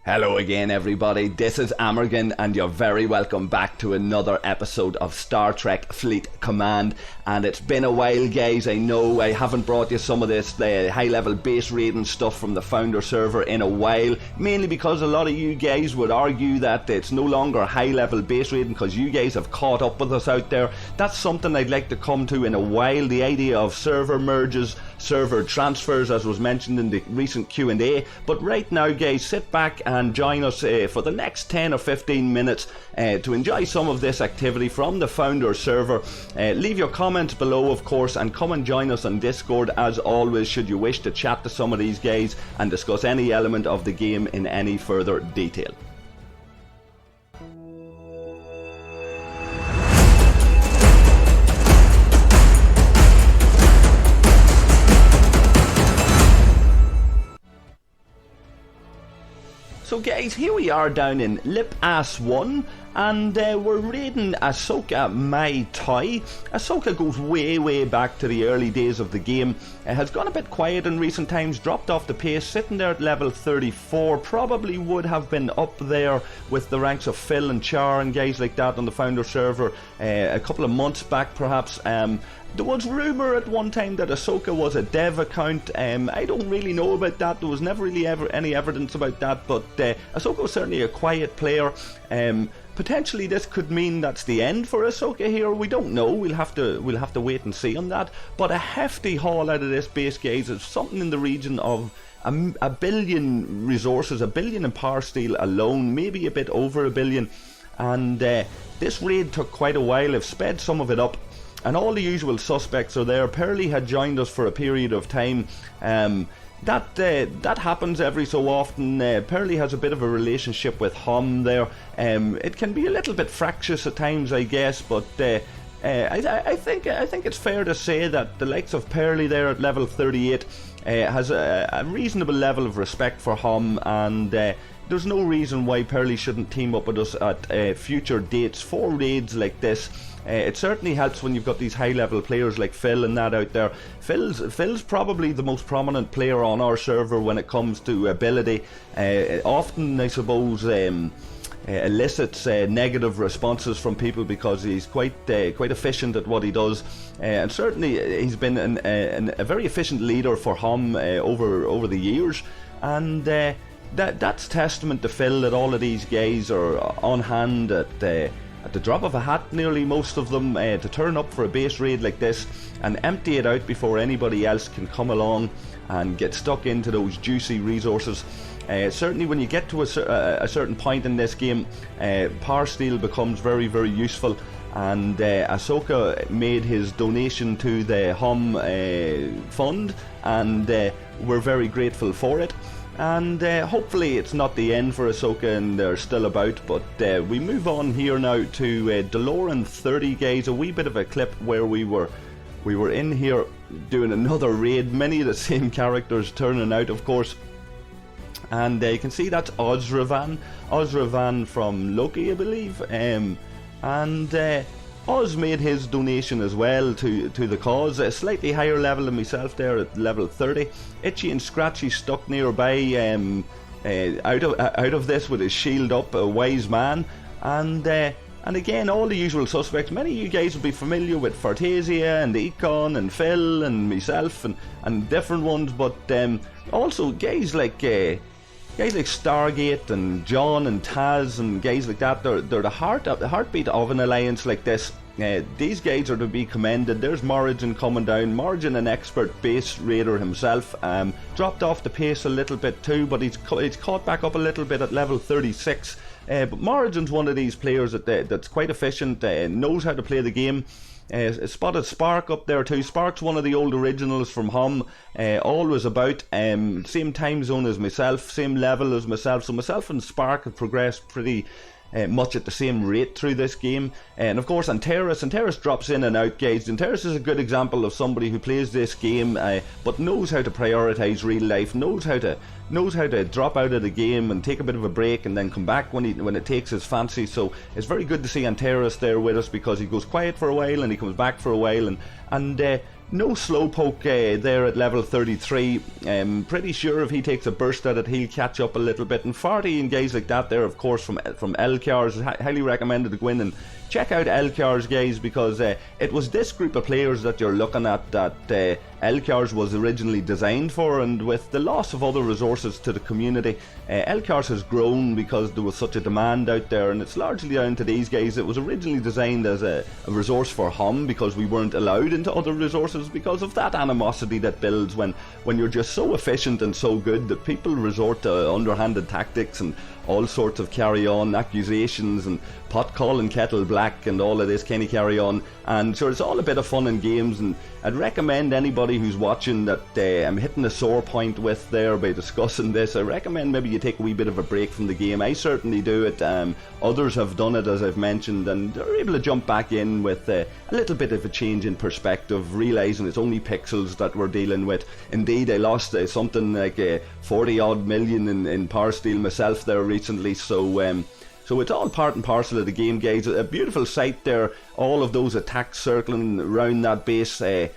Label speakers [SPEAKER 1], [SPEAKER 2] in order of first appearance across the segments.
[SPEAKER 1] Hello again everybody, this is Amorgin and you're very welcome back to another episode of Star Trek Fleet Command. And it's been a while guys, I know I haven't brought you some of this high level base raiding stuff from the founder server in a while, mainly because a lot of you guys would argue that it's no longer high level base raiding because you guys have caught up with us out there. That's something I'd like to come to in a while, the idea of server merges, server transfers as was mentioned in the recent Q&A. But right now guys, sit back and join us for the next 10 or 15 minutes to enjoy some of this activity from the founder server. Leave your comments below of course, and come and join us on Discord as always should you wish to chat to some of these guys and discuss any element of the game in any further detail. So guys, here we are down in Lip Ass 1 and we're raiding Ahsoka Mai Tai. Ahsoka goes way back to the early days of the game. Has gone a bit quiet in recent times, dropped off the pace, sitting there at level 34. Probably would have been up there with the ranks of Phil and Char and guys like that on the founder server a couple of months back perhaps. There was rumour at one time that Ahsoka was a dev account. I don't really know about that. There was never really any evidence about that, but Ahsoka was certainly a quiet player. Potentially this could mean that's the end for Ahsoka here. We don't know. We'll have to wait and see on that. But a hefty haul out of this base, guys. It's something in the region of a billion resources, a billion in power steel alone, maybe a bit over a billion. And this raid took quite a while. I've sped some of it up. And all the usual suspects are there. Pearly had joined us for a period of time. That happens every so often. Pearly has a bit of a relationship with HOM there. It can be a little bit fractious at times, I guess, but I think it's fair to say that the likes of Pearly there at level 38 has a reasonable level of respect for HOM, and there's no reason why Pearly shouldn't team up with us at future dates for raids like this. It certainly helps when you've got these high level players like Phil and that out there. Phil's probably the most prominent player on our server when it comes to ability. Often I suppose elicits negative responses from people because he's quite efficient at what he does, and certainly he's been a very efficient leader for HOM over the years, and that's testament to Phil that all of these guys are on hand at the drop of a hat, nearly most of them, to turn up for a base raid like this and empty it out before anybody else can come along and get stuck into those juicy resources. Certainly when you get to a certain point in this game, power steel becomes very useful, and Ahsoka made his donation to the HOM fund, and we're very grateful for it. And hopefully it's not the end for Ahsoka and they're still about, but we move on here now to Delorean 30, guys. A wee bit of a clip where we were in here doing another raid, many of the same characters turning out of course, and you can see that's Ozravan from Loki, I believe, and Oz made his donation as well to the cause, a slightly higher level than myself there at level 30. Itchy and Scratchy stuck nearby, out of this with his shield up, a wise man, and again all the usual suspects. Many of you guys will be familiar with Fartasia and Econ and Phil and myself and different ones, but also guys like Stargate and John and Taz and guys like that. They're the heartbeat of an alliance like this. These guys are to be commended. There's Amorgin coming down. Amorgin, an expert base raider himself, dropped off the pace a little bit too, but he's caught back up a little bit at level 36. But Amorgin's one of these players that's quite efficient, knows how to play the game. Spotted Spark up there too. Spark's one of the old originals from HOM, always about, same time zone as myself, same level as myself, so myself and Spark have progressed pretty much at the same rate through this game. And of course Antares drops in and out, guys. Antares is a good example of somebody who plays this game but knows how to prioritize real life, knows how to drop out of the game and take a bit of a break and then come back when it takes his fancy. So it's very good to see Antares there with us, because he goes quiet for a while and he comes back for a while, and No Slowpoke there at level 33. Pretty sure if he takes a burst at it, he'll catch up a little bit. And 40 and guys like that there, of course, from LKRs, highly recommended to go in and check out LKRs, guys, because it was this group of players that you're looking at that LKRs was originally designed for, and with the loss of other resources to the community, LKRs has grown because there was such a demand out there, and it's largely down to these guys. It was originally designed as a resource for HOM because we weren't allowed into other resources because of that animosity that builds when you're just so efficient and so good that people resort to underhanded tactics and all sorts of carry-on accusations and pot calling kettle black and all of this kind of carry-on. And sure, it's all a bit of fun and games, and I'd recommend anybody who's watching that I'm hitting a sore point with there by discussing this. I recommend maybe you take a wee bit of a break from the game. I certainly do it. Others have done it, as I've mentioned, and they're able to jump back in with a little bit of a change in perspective, realising it's only pixels that we're dealing with. Indeed, I lost something like 40 odd million in Power Steel myself there recently, so it's all part and parcel of the game, guys. A beautiful sight there, all of those attacks circling around that base, the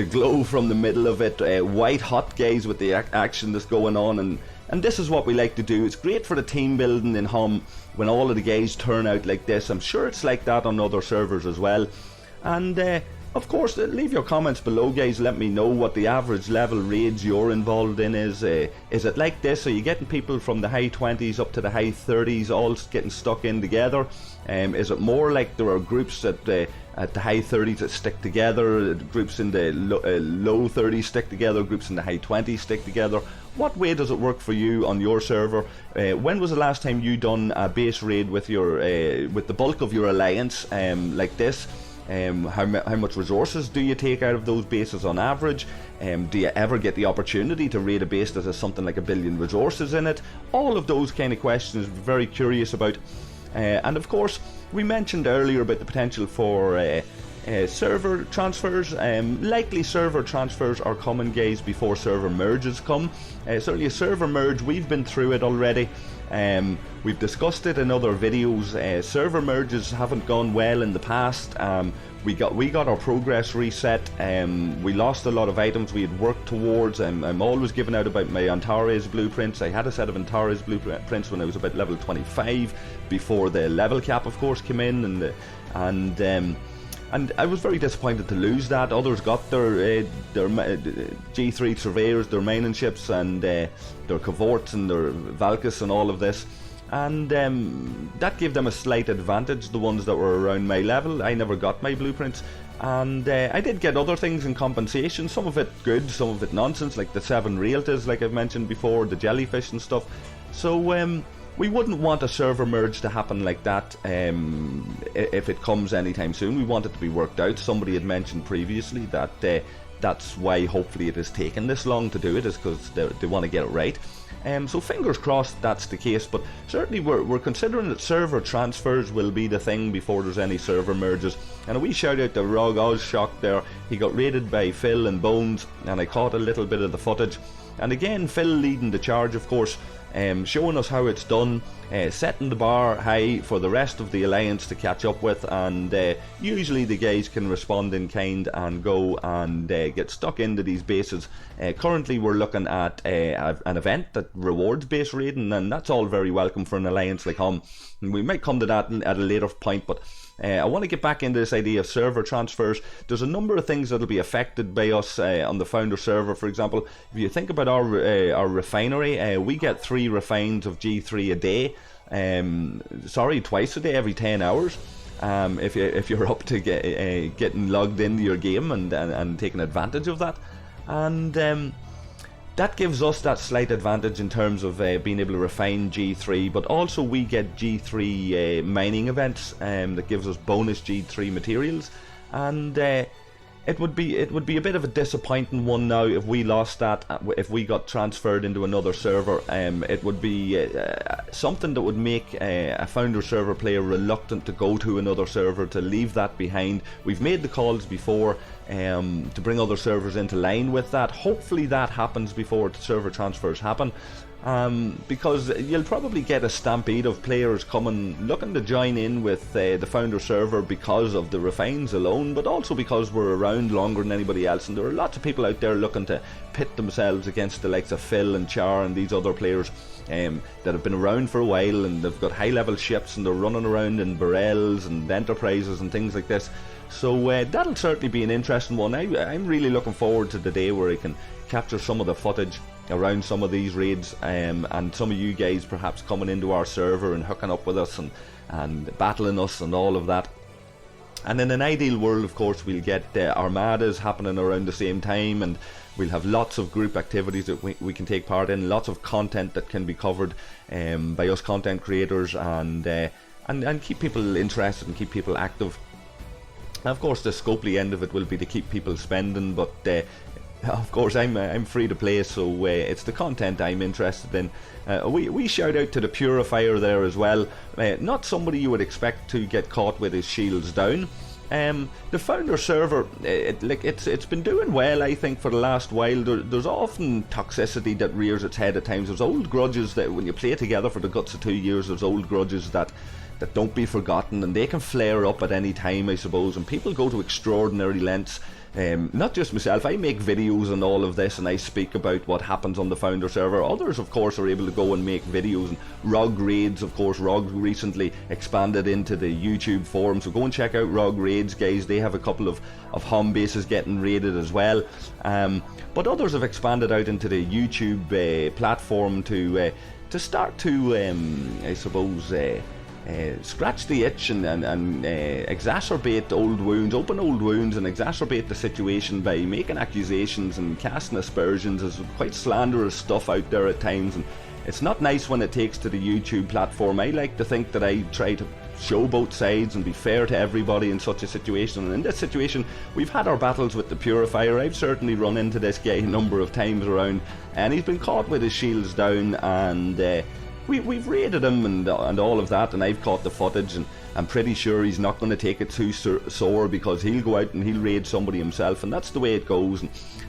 [SPEAKER 1] glow from the middle of it, white hot, guys, with the action that's going on, and this is what we like to do. It's great for the team building in HOM when all of the guys turn out like this. I'm sure it's like that on other servers as well. And of course, leave your comments below, guys. Let me know what the average level raids you're involved in is. Is it like this? Are you getting people from the high 20s up to the high 30s all getting stuck in together? Is it more like there are groups at the high 30s that stick together, groups in the low 30s stick together, groups in the high 20s stick together? What way does it work for you on your server? When was the last time you done a base raid with your with the bulk of your alliance like this? How much resources do you take out of those bases on average? Do you ever get the opportunity to raid a base that has something like 1 billion resources in it? All of those kind of questions we're very curious about. And of course, we mentioned earlier about the potential for server transfers. Likely server transfers are coming, guys, before server merges come. Certainly a server merge, we've been through it already. We've discussed it in other videos. Server merges haven't gone well in the past. We got our progress reset. We lost a lot of items we had worked towards. I'm always giving out about my Antares blueprints. I had a set of Antares blueprints when I was about level 25, before the level cap, of course, came in, and I was very disappointed to lose that. Others got their G3 surveyors, their mining ships, and their cavorts and their Valkus and all of this. And that gave them a slight advantage, the ones that were around my level. I never got my blueprints. And I did get other things in compensation, some of it good, some of it nonsense, like the 7 realties, like I've mentioned before, the jellyfish and stuff. So we wouldn't want a server merge to happen like that if it comes anytime soon. We want it to be worked out. Somebody had mentioned previously that that's why hopefully it has taken this long to do it, is because they want to get it right. So fingers crossed that's the case, but certainly we're considering that server transfers will be the thing before there's any server merges. And a wee shout out to Rog Ozshock there. He got raided by Phil and Bones, and I caught a little bit of the footage. And again, Phil leading the charge, of course, showing us how it's done, setting the bar high for the rest of the alliance to catch up with, and usually the guys can respond in kind and go and get stuck into these bases. Currently we're looking at an event that rewards base raiding, and that's all very welcome for an alliance like HOM. And we might come to that at a later point, but I want to get back into this idea of server transfers. There's a number of things that will be affected by us on the founder server. For example, if you think about our refinery, we get 3 refines of G3 a day. Sorry, twice a day, every 10 hours. If you're up to getting logged into your game and taking advantage of that. And that gives us that slight advantage in terms of being able to refine G3, but also we get G3 mining events that gives us bonus G3 materials, and it would be a bit of a disappointing one now if we lost that, if we got transferred into another server. It would be something that would make a founder server player reluctant to go to another server, to leave that behind. We've made the calls before to bring other servers into line with that. Hopefully that happens before the server transfers happen. because you'll probably get a stampede of players coming looking to join in with the founder server because of the refines alone, but also because we're around longer than anybody else, and there are lots of people out there looking to pit themselves against the likes of Phil and Char and these other players that have been around for a while, and they've got high level ships and they're running around in Barrels and Enterprises and things like this. So that'll certainly be an interesting one. I'm really looking forward to the day where I can capture some of the footage around some of these raids, and some of you guys perhaps coming into our server and hooking up with us and battling us and all of that. And in an ideal world, of course, we'll get armadas happening around the same time, and we'll have lots of group activities that we can take part in, lots of content that can be covered by us content creators, and keep people interested and keep people active. Of course, the scopely end of it will be to keep people spending, but of course I'm free to play, so it's the content I'm interested in. We shout out to the Purifier there as well. Not somebody you would expect to get caught with his shields down. The founder server, it's been doing well, I think, for the last while. There's often toxicity that rears its head at times. There's old grudges that when you play together for the guts of 2 years, there's old grudges that don't be forgotten, and they can flare up at any time, I suppose, and people go to extraordinary lengths. Not just myself, I make videos on all of this and I speak about what happens on the founder server. Others, of course, are able to go and make videos, and ROG raids, of course. ROG recently expanded into the YouTube forum, so go and check out ROG raids, guys. They have a couple of HOM bases getting raided as well, but others have expanded out into the YouTube platform to start to I suppose scratch the itch and exacerbate old wounds, open old wounds, and exacerbate the situation by making accusations and casting aspersions. There's quite slanderous stuff out there at times, and it's not nice when it takes to the YouTube platform. I like to think that I try to show both sides and be fair to everybody in such a situation, and in this situation we've had our battles with the Purifier. I've certainly run into this guy a number of times around, and he's been caught with his shields down, and we've raided him and all of that, and I've caught the footage, and I'm pretty sure he's not going to take it too sore, because he'll go out and he'll raid somebody himself, and that's the way it goes.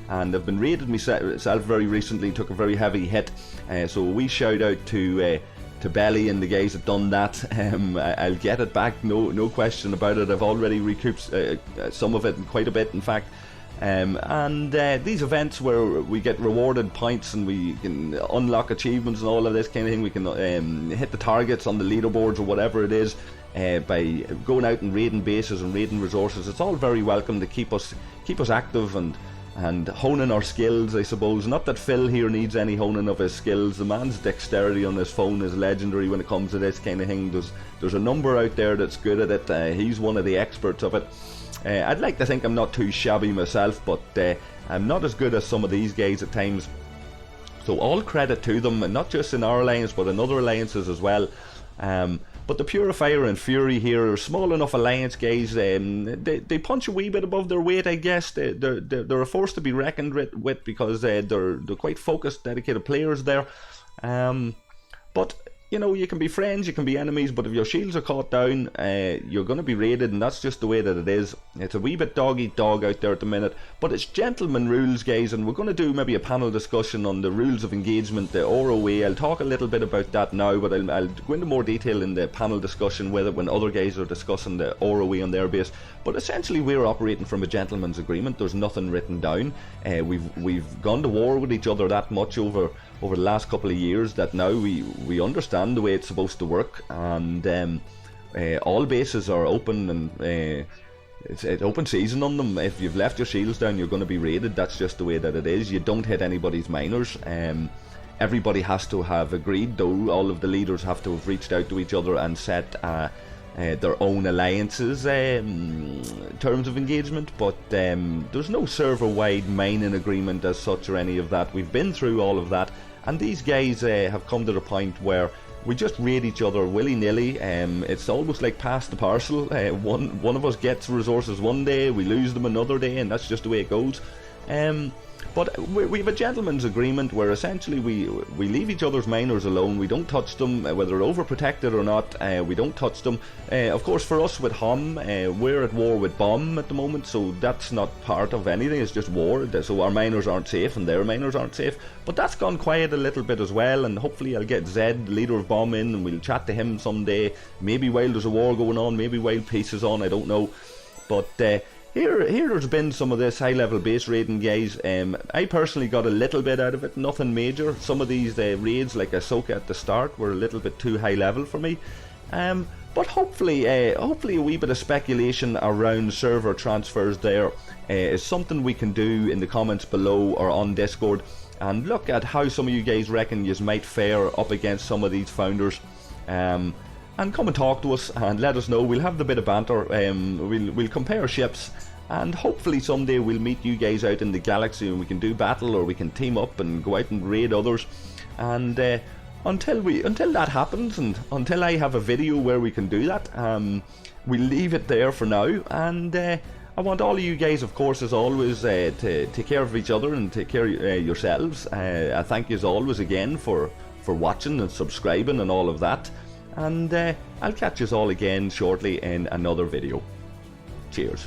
[SPEAKER 1] And I've been raided myself very recently, took a very heavy hit, so we shout out to Belly and the guys that done that. I'll get it back, no question about it. I've already recouped some of it, and quite a bit in fact. These events where we get rewarded points and we can unlock achievements and all of this kind of thing, we can hit the targets on the leaderboards or whatever it is, by going out and raiding bases and raiding resources. It's all very welcome to keep us active and honing our skills, I suppose. Not that Phil here needs any honing of his skills. The man's dexterity on his phone is legendary when it comes to this kind of thing. There's a number out there that's good at it. He's one of the experts of it. I'd like to think I'm not too shabby myself, but I'm not as good as some of these guys at times. So all credit to them, and not just in our alliance but in other alliances as well. But the Purifier and Fury here are small enough alliance guys. They punch a wee bit above their weight, I guess. They're a force to be reckoned with, because they're quite focused, dedicated players there. But you know, you can be friends, you can be enemies, but if your shields are caught down, you're going to be raided, and that's just the way that it is. It's a wee bit dog eat dog out there at the minute, but it's gentleman rules, guys, and we're going to do maybe a panel discussion on the rules of engagement, the ROA. I'll talk a little bit about that now, but I'll go into more detail in the panel discussion with it when other guys are discussing the ROA on their base. But essentially we're operating from a gentleman's agreement. There's nothing written down. We've gone to war with each other that much over the last couple of years that now we understand the way it's supposed to work, and all bases are open, and it's open season on them. If you've left your shields down, you're going to be raided. That's just the way that it is. You don't hit anybody's miners. Everybody has to have agreed, though. All of the leaders have to have reached out to each other and set their own alliances terms of engagement, but there's no server-wide mining agreement as such or any of that. We've been through all of that, and these guys have come to the point where we just raid each other willy-nilly. It's almost like pass the parcel. One of us gets resources one day, we lose them another day, and that's just the way it goes. But we have a gentleman's agreement where essentially we leave each other's minors alone. We don't touch them, whether they're overprotected or not. We don't touch them. Of course, for us with HOM, we're at war with BOM at the moment, so that's not part of anything. It's just war. So our minors aren't safe and their minors aren't safe. But that's gone quiet a little bit as well, and hopefully I'll get Zed, the leader of BOM, in, and we'll chat to him someday. Maybe while there's a war going on, maybe while peace is on, I don't know. But Here's been some of this high-level base raiding, guys. I personally got a little bit out of it, nothing major. Some of these raids, like Ahsoka at the start, were a little bit too high-level for me. But hopefully a wee bit of speculation around server transfers there is something we can do in the comments below or on Discord, and look at how some of you guys reckon you might fare up against some of these founders. And come and talk to us and let us know. We'll have the bit of banter. We'll compare ships, and hopefully someday we'll meet you guys out in the galaxy and we can do battle, or we can team up and go out and raid others. And until that happens, and until I have a video where we can do that, we'll leave it there for now. And I want all of you guys, of course, as always, to take care of each other and take care of yourselves. I thank you as always again for watching and subscribing and all of that. And I'll catch you all again shortly in another video. Cheers.